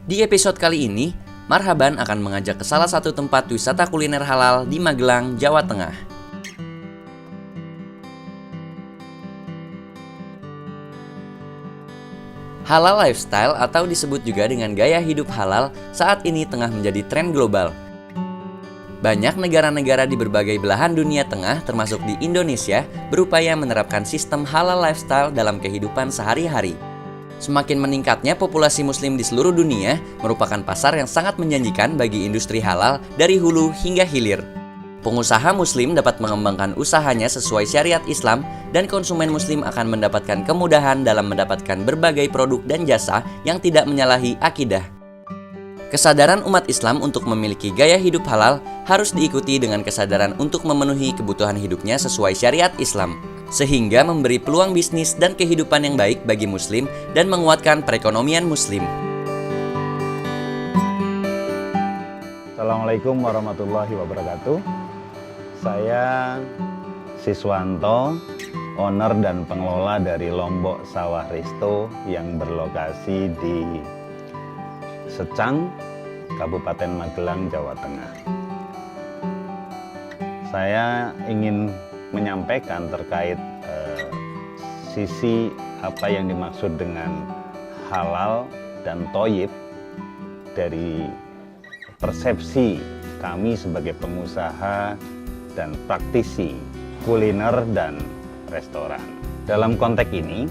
Di episode kali ini, Marhaban akan mengajak ke salah satu tempat wisata kuliner halal di Magelang, Jawa Tengah. Halal lifestyle atau disebut juga dengan gaya hidup halal saat ini tengah menjadi tren global. Banyak negara-negara di berbagai belahan dunia tengah termasuk di Indonesia berupaya menerapkan sistem halal lifestyle dalam kehidupan sehari-hari. Semakin meningkatnya populasi muslim di seluruh dunia merupakan pasar yang sangat menjanjikan bagi industri halal dari hulu hingga hilir. Pengusaha muslim dapat mengembangkan usahanya sesuai syariat Islam dan konsumen muslim akan mendapatkan kemudahan dalam mendapatkan berbagai produk dan jasa yang tidak menyalahi akidah. Kesadaran umat Islam untuk memiliki gaya hidup halal harus diikuti dengan kesadaran untuk memenuhi kebutuhan hidupnya sesuai syariat Islam, sehingga memberi peluang bisnis dan kehidupan yang baik bagi muslim dan menguatkan perekonomian muslim. Assalamualaikum warahmatullahi wabarakatuh. Saya Siswanto, owner dan pengelola dari Lombok Sawah Resto yang berlokasi di Secang, Kabupaten Magelang, Jawa Tengah. Saya ingin menyampaikan terkait sisi apa yang dimaksud dengan halal dan thoyyib dari persepsi kami sebagai pengusaha dan praktisi kuliner dan restoran. Dalam konteks ini,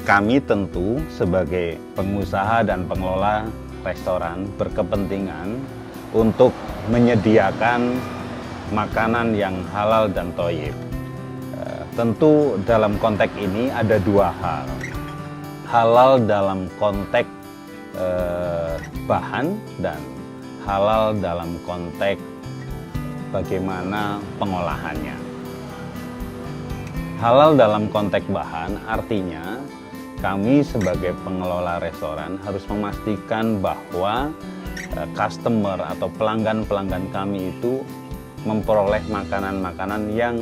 kami tentu sebagai pengusaha dan pengelola restoran berkepentingan untuk menyediakan makanan yang halal dan thoyyib. Tentu dalam konteks ini ada dua hal. Halal dalam konteks bahan dan halal dalam konteks bagaimana pengolahannya. Halal dalam konteks bahan artinya kami sebagai pengelola restoran harus memastikan bahwa customer atau pelanggan-pelanggan kami itu memperoleh makanan-makanan yang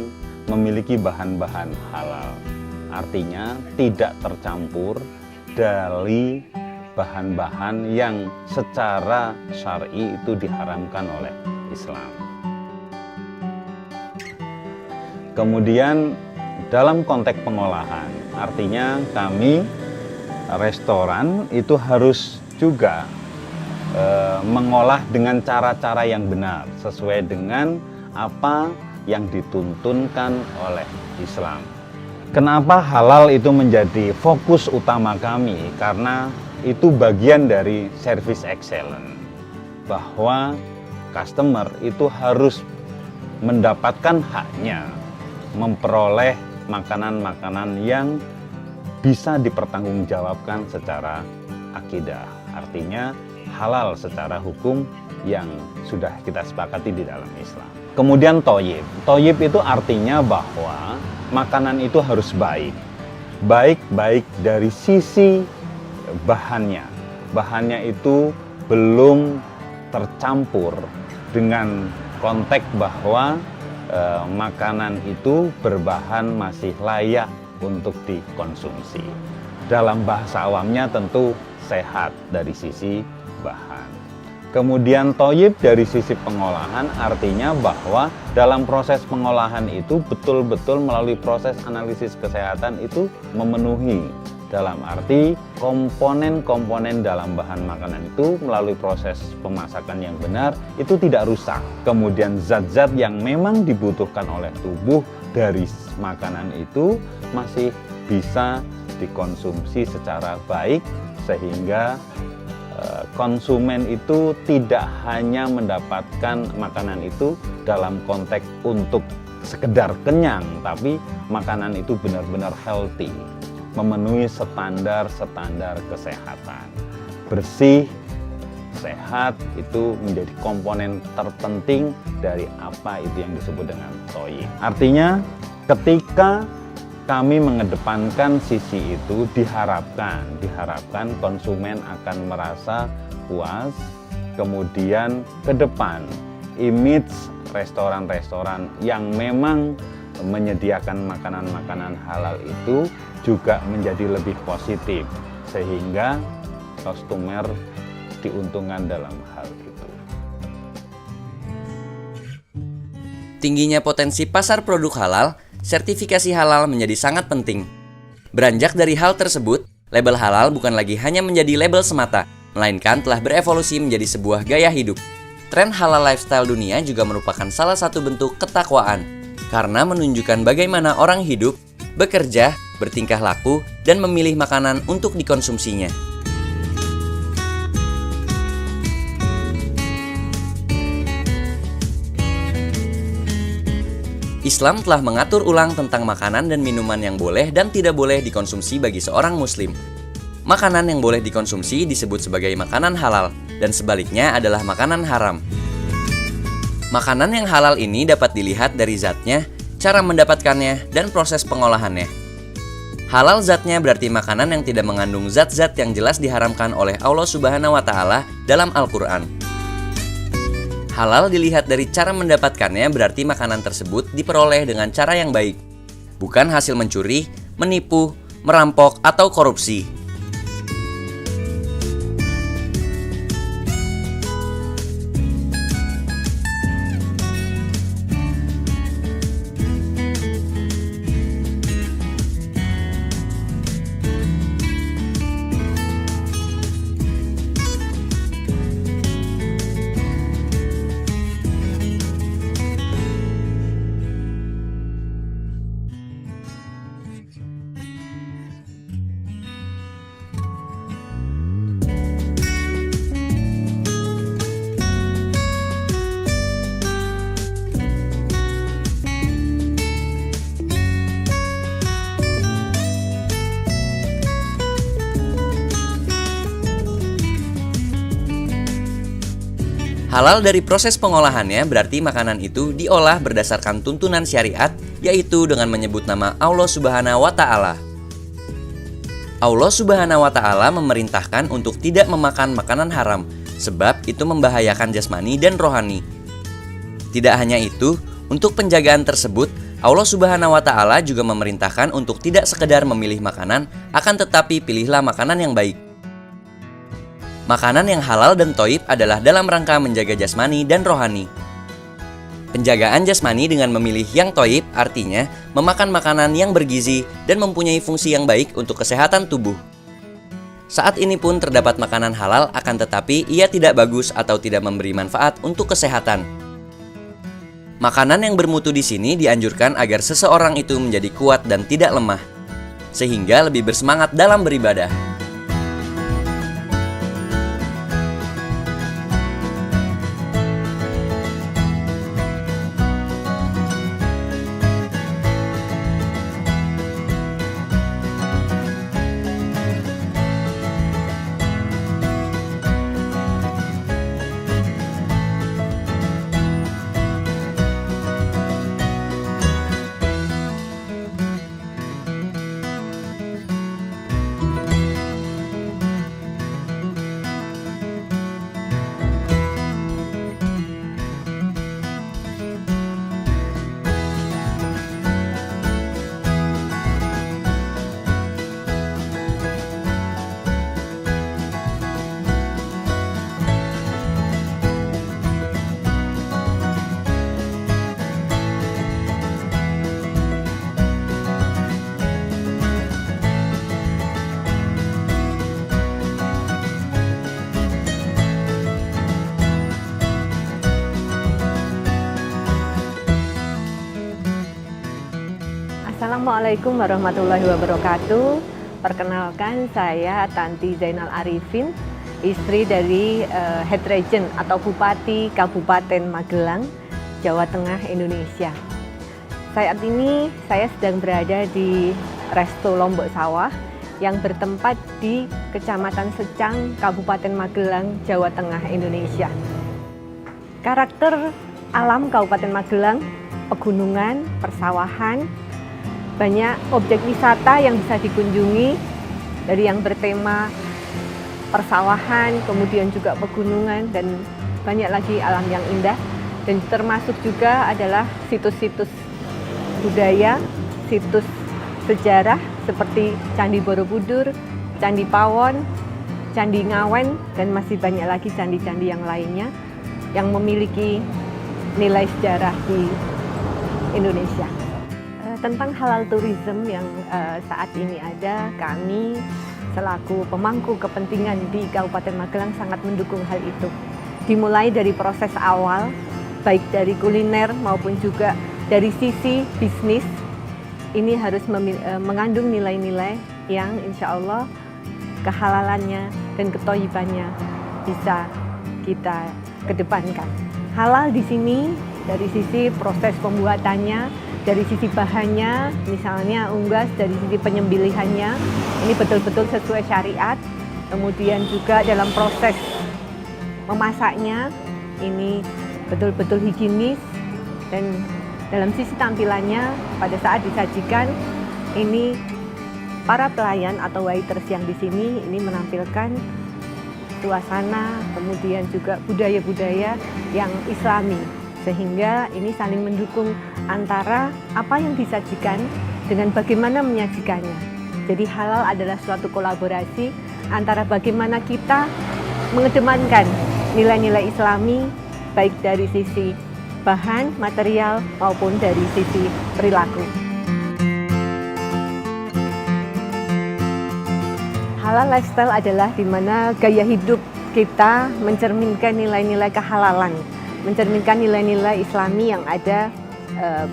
memiliki bahan-bahan halal. Artinya tidak tercampur dari bahan-bahan yang secara syar'i itu diharamkan oleh Islam. Kemudian dalam konteks pengolahan, artinya kami restoran itu harus juga mengolah dengan cara-cara yang benar sesuai dengan apa yang dituntunkan oleh Islam. Kenapa halal itu menjadi fokus utama kami? Karena itu bagian dari service excellence, bahwa customer itu harus mendapatkan haknya memperoleh makanan-makanan yang bisa dipertanggungjawabkan secara akidah. Artinya halal secara hukum yang sudah kita sepakati di dalam Islam. Kemudian thoyyib. Thoyyib itu artinya bahwa makanan itu harus baik. Baik dari sisi bahannya. Bahannya itu belum tercampur dengan konteks bahwa makanan itu berbahan masih layak untuk dikonsumsi. Dalam bahasa awamnya tentu sehat dari sisi bahan. Kemudian thoyyib dari sisi pengolahan artinya bahwa dalam proses pengolahan itu betul-betul melalui proses analisis kesehatan itu memenuhi. Dalam arti komponen-komponen dalam bahan makanan itu melalui proses pemasakan yang benar itu tidak rusak. Kemudian zat-zat yang memang dibutuhkan oleh tubuh dari makanan itu masih bisa dikonsumsi secara baik sehingga konsumen itu tidak hanya mendapatkan makanan itu dalam konteks untuk sekedar kenyang, tapi makanan itu benar-benar healthy, memenuhi standar-standar kesehatan. Bersih, sehat itu menjadi komponen terpenting dari apa itu yang disebut dengan thoyyib. Artinya ketika kami mengedepankan sisi itu diharapkan konsumen akan merasa puas. Kemudian ke depan image restoran-restoran yang memang menyediakan makanan-makanan halal itu juga menjadi lebih positif sehingga customer diuntungkan dalam hal itu. Tingginya potensi pasar produk halal, sertifikasi halal menjadi sangat penting. Beranjak dari hal tersebut, label halal bukan lagi hanya menjadi label semata, melainkan telah berevolusi menjadi sebuah gaya hidup. Tren halal lifestyle dunia juga merupakan salah satu bentuk ketakwaan, karena menunjukkan bagaimana orang hidup, bekerja, bertingkah laku, dan memilih makanan untuk dikonsumsinya. Islam telah mengatur ulang tentang makanan dan minuman yang boleh dan tidak boleh dikonsumsi bagi seorang muslim. Makanan yang boleh dikonsumsi disebut sebagai makanan halal, dan sebaliknya adalah makanan haram. Makanan yang halal ini dapat dilihat dari zatnya, cara mendapatkannya, dan proses pengolahannya. Halal zatnya berarti makanan yang tidak mengandung zat-zat yang jelas diharamkan oleh Allah Subhanahu wa Ta'ala dalam Al-Quran. Halal dilihat dari cara mendapatkannya berarti makanan tersebut diperoleh dengan cara yang baik, bukan hasil mencuri, menipu, merampok, atau korupsi. Halal dari proses pengolahannya berarti makanan itu diolah berdasarkan tuntunan syariat, yaitu dengan menyebut nama Allah Subhanahu wa Ta'ala. Allah Subhanahu wa Ta'ala memerintahkan untuk tidak memakan makanan haram, sebab itu membahayakan jasmani dan rohani. Tidak hanya itu, untuk penjagaan tersebut, Allah Subhanahu wa Ta'ala juga memerintahkan untuk tidak sekedar memilih makanan, akan tetapi pilihlah makanan yang baik. Makanan yang halal dan thayyib adalah dalam rangka menjaga jasmani dan rohani. Penjagaan jasmani dengan memilih yang thayyib artinya memakan makanan yang bergizi dan mempunyai fungsi yang baik untuk kesehatan tubuh. Saat ini pun terdapat makanan halal, akan tetapi ia tidak bagus atau tidak memberi manfaat untuk kesehatan. Makanan yang bermutu di sini dianjurkan agar seseorang itu menjadi kuat dan tidak lemah, sehingga lebih bersemangat dalam beribadah. Assalamualaikum warahmatullahi wabarakatuh. Perkenalkan, saya Tanti Zainal Arifin, istri dari Head Regent atau Bupati Kabupaten Magelang, Jawa Tengah, Indonesia. Saat ini saya sedang berada di Resto Lombok Sawah yang bertempat di Kecamatan Secang, Kabupaten Magelang, Jawa Tengah, Indonesia. Karakter alam Kabupaten Magelang, pegunungan, persawahan, banyak objek wisata yang bisa dikunjungi dari yang bertema persawahan, kemudian juga pegunungan, dan banyak lagi alam yang indah. Dan termasuk juga adalah situs-situs budaya, situs sejarah seperti Candi Borobudur, Candi Pawon, Candi Ngawen, dan masih banyak lagi candi-candi yang lainnya yang memiliki nilai sejarah di Indonesia. Tentang halal tourism yang saat ini ada, kami selaku pemangku kepentingan di Kabupaten Magelang sangat mendukung hal itu. Dimulai dari proses awal, baik dari kuliner maupun juga dari sisi bisnis, ini harus mengandung nilai-nilai yang insya Allah kehalalannya dan ketoyibannya bisa kita kedepankan. Halal di sini dari sisi proses pembuatannya, dari sisi bahannya, misalnya unggas, dari sisi penyembelihannya, ini betul-betul sesuai syariat. Kemudian juga dalam proses memasaknya, ini betul-betul higienis, dan dalam sisi tampilannya pada saat disajikan, ini para pelayan atau waiters yang di sini ini menampilkan suasana, kemudian juga budaya-budaya yang Islami, sehingga ini saling mendukung antara apa yang disajikan dengan bagaimana menyajikannya. Jadi halal adalah suatu kolaborasi antara bagaimana kita mengedepankan nilai-nilai Islami, baik dari sisi bahan, material, maupun dari sisi perilaku. Halal lifestyle adalah di mana gaya hidup kita mencerminkan nilai-nilai kehalalan, mencerminkan nilai-nilai Islami yang ada,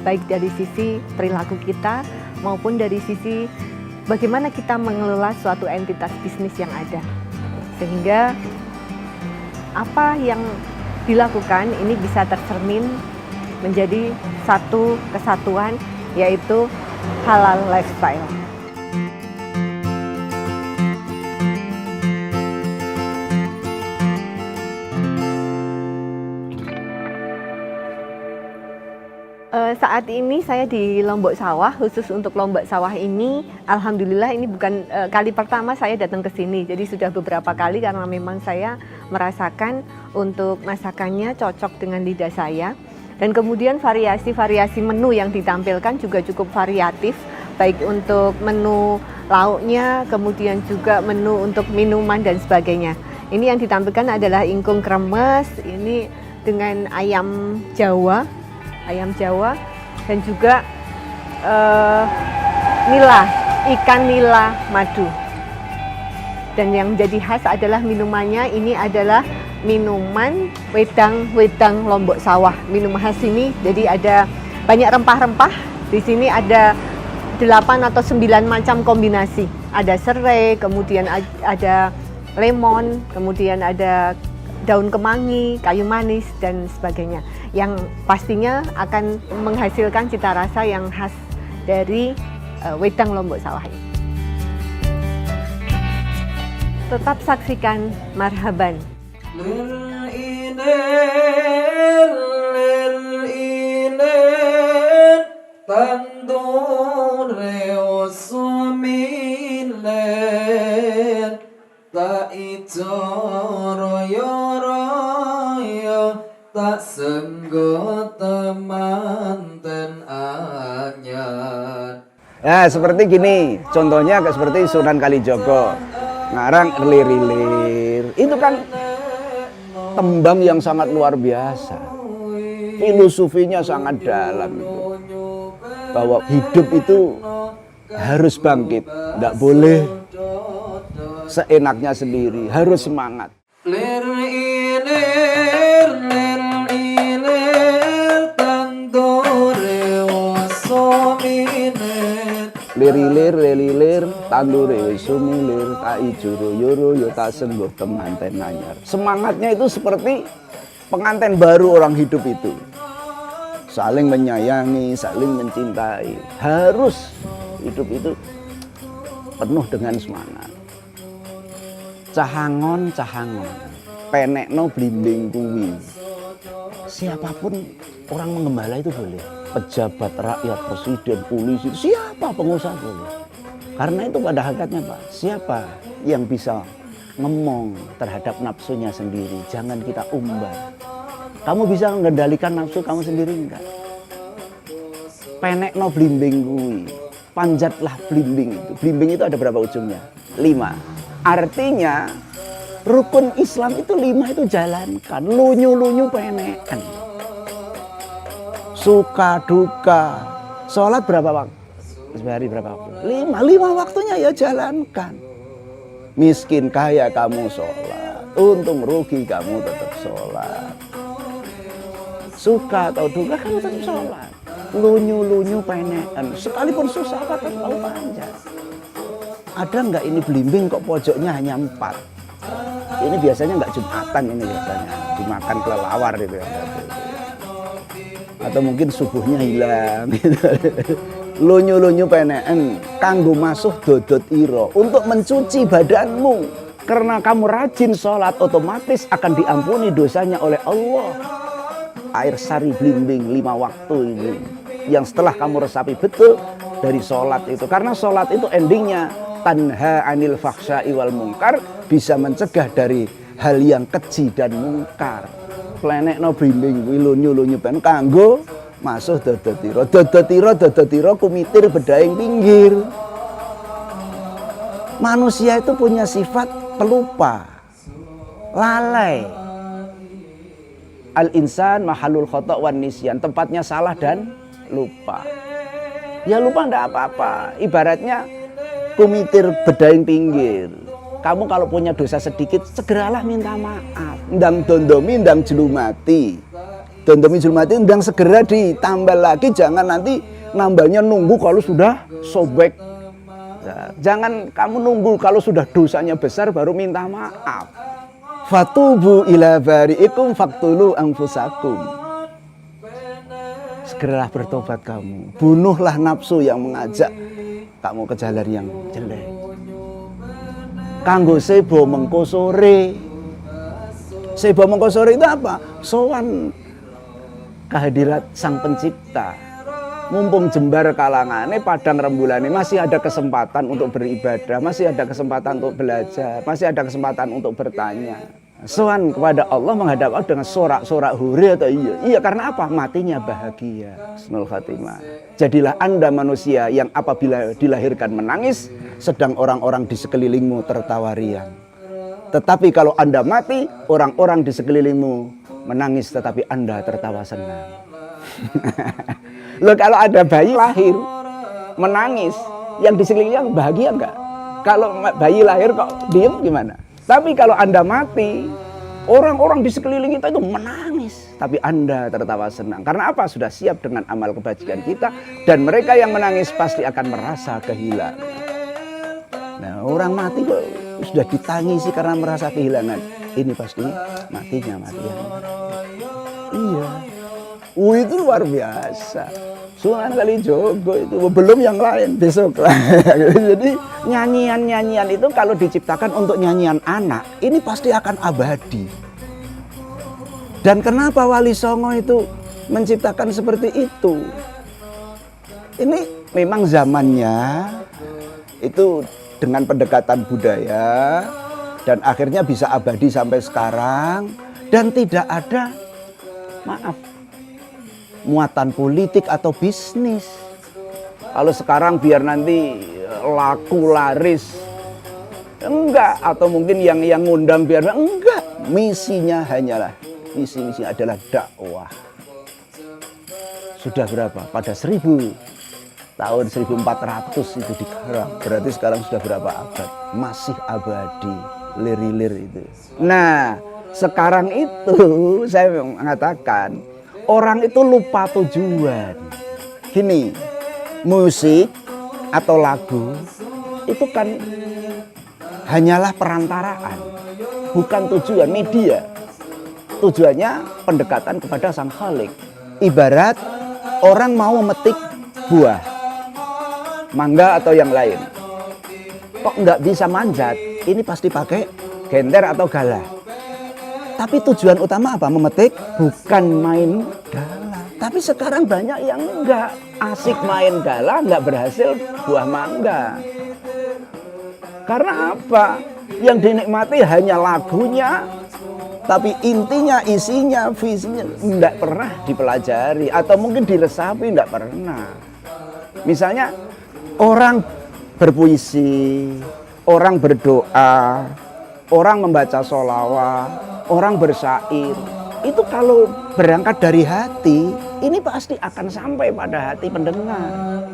baik dari sisi perilaku kita maupun dari sisi bagaimana kita mengelola suatu entitas bisnis yang ada. Sehingga apa yang dilakukan ini bisa tercermin menjadi satu kesatuan, yaitu halal lifestyle. Saat ini saya di Lombok Sawah. Khusus untuk Lombok Sawah ini, alhamdulillah ini bukan kali pertama saya datang ke sini. Jadi sudah beberapa kali karena memang saya merasakan untuk masakannya cocok dengan lidah saya. Dan kemudian variasi-variasi menu yang ditampilkan juga cukup variatif, baik untuk menu lauknya, kemudian juga menu untuk minuman dan sebagainya. Ini yang ditampilkan adalah ingkung kremes, ini dengan ayam Jawa, dan juga nila, ikan nila madu. Dan yang menjadi khas adalah minumannya, ini adalah minuman wedang Lombok Sawah. Minum khas ini jadi ada banyak rempah-rempah. Di sini ada 8 atau 9 macam kombinasi. Ada serai, kemudian ada lemon, kemudian ada daun kemangi, kayu manis, dan sebagainya, yang pastinya akan menghasilkan cita rasa yang khas dari wedang Lombok Sawah ini. Tetap saksikan Marhaban. Tak senggo temanten anyar. Nah, seperti gini, contohnya kayak seperti Sunan Kalijogo, ngarang Lir-Lir. Itu kan tembang yang sangat luar biasa. Filosofinya sangat dalam itu. Bahwa hidup itu harus bangkit, tidak boleh seenaknya sendiri, harus semangat. Lir-lir, tandure wis sumilir, tak ijuru yoro yo tak sengguh temanten anyar. Semangatnya itu seperti pengantin baru orang hidup itu. Saling menyayangi, saling mencintai. Harus hidup itu penuh dengan semangat. Cahangon, penekno blimbing kuwi. Siapapun orang mengembala itu boleh. Pejabat rakyat, presiden, polisi, siapa pengusaha boleh. Karena itu pada hakikatnya Pak, siapa yang bisa ngomong terhadap nafsunya sendiri, jangan kita umbar. Kamu bisa mengendalikan nafsu kamu sendiri enggak? Penekno blimbing kuwi, panjatlah blimbing itu. Blimbing itu ada berapa ujungnya? 5. Artinya Rukun Islam itu 5 itu jalankan. Lunyu-lunyu penekan. Suka duka. Sholat berapa waktu? Sehari berapa waktu? 5 waktunya ya jalankan. Miskin kaya kamu sholat. Untung rugi kamu tetap sholat. Suka atau duka kamu tetap sholat. Lunyu-lunyu penekan. Sekalipun susah apa tetap tahu panjang. Ada nggak ini belimbing kok pojoknya hanya 4? Ini biasanya nggak Jumatan, ini biasanya dimakan kelelawar itu ya. Atau mungkin subuhnya hilang gitu. Lunyu-lunyu peneken kanggo masuh dodot iro untuk mencuci badanmu. Karena kamu rajin sholat otomatis akan diampuni dosanya oleh Allah. Air sari blimbing 5 waktu ini yang setelah kamu resapi betul dari sholat itu. Karena sholat itu endingnya tanha anil fakhsya'i wal munkar, bisa mencegah dari hal yang keji dan mungkar. Plenekno blimbing kuwi lunyu-lunyu ben kanggo masuh dodotiro. Dodotiro kumitir bedaing pinggir. Manusia itu punya sifat pelupa, lalai. Al-insan mahalul khata' wan nisyan, tempatnya salah dan lupa. Ya lupa ndak apa-apa. Ibaratnya kumitir bedaing pinggir. Kamu kalau punya dosa sedikit, segeralah minta maaf. Ndang dondomi, ndang jelumati. Dondomi jelumati, ndang segera ditambah lagi. Jangan nanti nambahnya nunggu kalau sudah sobek. Nah, jangan kamu nunggu kalau sudah dosanya besar baru minta maaf. Fatubu ila bari'ikum faktulu anfusakum. Segeralah bertobat kamu. Bunuhlah nafsu yang mengajak kamu ke jalan yang jelek. Kanggo sebo mengko sore. Sebo mengko sore itu apa? Sowan kehadirat Sang Pencipta. Mumpung jembar kalangane, padang rembulane, masih ada kesempatan untuk beribadah, masih ada kesempatan untuk belajar, masih ada kesempatan untuk bertanya. Sowan kepada Allah menghadap Allah dengan sorak-sorak huri atau iya? Iya, karena apa? Matinya bahagia. Husnul khatimah. Jadilah Anda manusia yang apabila dilahirkan menangis, sedang orang-orang di sekelilingmu tertawa riang. Tetapi kalau Anda mati, orang-orang di sekelilingmu menangis tetapi Anda tertawa senang. Loh, kalau ada bayi lahir menangis, yang di sekelilingnya bahagia enggak? Kalau bayi lahir kok diem gimana? Tapi kalau Anda mati, orang-orang di sekeliling kita itu menangis, tapi Anda tertawa senang. Karena apa? Sudah siap dengan amal kebajikan kita, dan mereka yang menangis pasti akan merasa kehilangan. Nah, orang mati kok sudah ditangisi karena merasa kehilangan. Ini pasti matinya matian. Iya. Itu luar biasa. Sunan Kalijogo itu belum yang lain besok lah. Jadi nyanyian-nyanyian itu kalau diciptakan untuk nyanyian anak, ini pasti akan abadi. Dan kenapa Wali Songo itu menciptakan seperti itu? Ini memang zamannya itu dengan pendekatan budaya dan akhirnya bisa abadi sampai sekarang dan tidak ada, maaf, muatan politik atau bisnis. Kalau sekarang biar nanti laku laris, enggak, atau mungkin yang ngundang biar enggak. Misinya hanyalah misi adalah dakwah. Sudah berapa? Pada 1400 itu digarap. Berarti sekarang sudah berapa abad? Masih abadi, lir-lir itu. Nah, sekarang itu saya mengatakan orang itu lupa tujuan. Gini, musik atau lagu itu kan hanyalah perantaraan, bukan tujuan, media. Tujuannya pendekatan kepada Sang Khalik. Ibarat orang mau memetik buah, mangga atau yang lain. Kok nggak bisa manjat? Ini pasti pakai genter atau galah. Tapi tujuan utama apa? Memetik, bukan main galah. Tapi sekarang banyak yang enggak asik main galah, enggak berhasil buah mangga. Karena apa? Yang dinikmati hanya lagunya, tapi intinya, isinya, visinya enggak pernah dipelajari. Atau mungkin diresapi, enggak pernah. Misalnya orang berpuisi, orang berdoa, orang membaca sholawat, orang bersyair. Itu kalau berangkat dari hati, ini pasti akan sampai pada hati pendengar.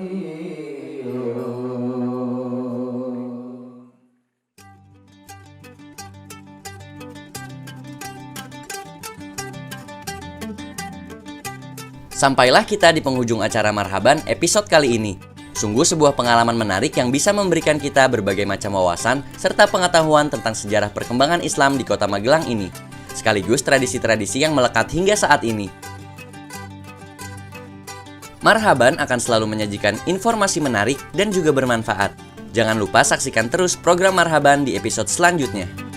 Sampailah kita di penghujung acara Marhaban episode kali ini. Sungguh sebuah pengalaman menarik yang bisa memberikan kita berbagai macam wawasan serta pengetahuan tentang sejarah perkembangan Islam di kota Magelang ini. Sekaligus tradisi-tradisi yang melekat hingga saat ini. Marhaban akan selalu menyajikan informasi menarik dan juga bermanfaat. Jangan lupa saksikan terus program Marhaban di episode selanjutnya.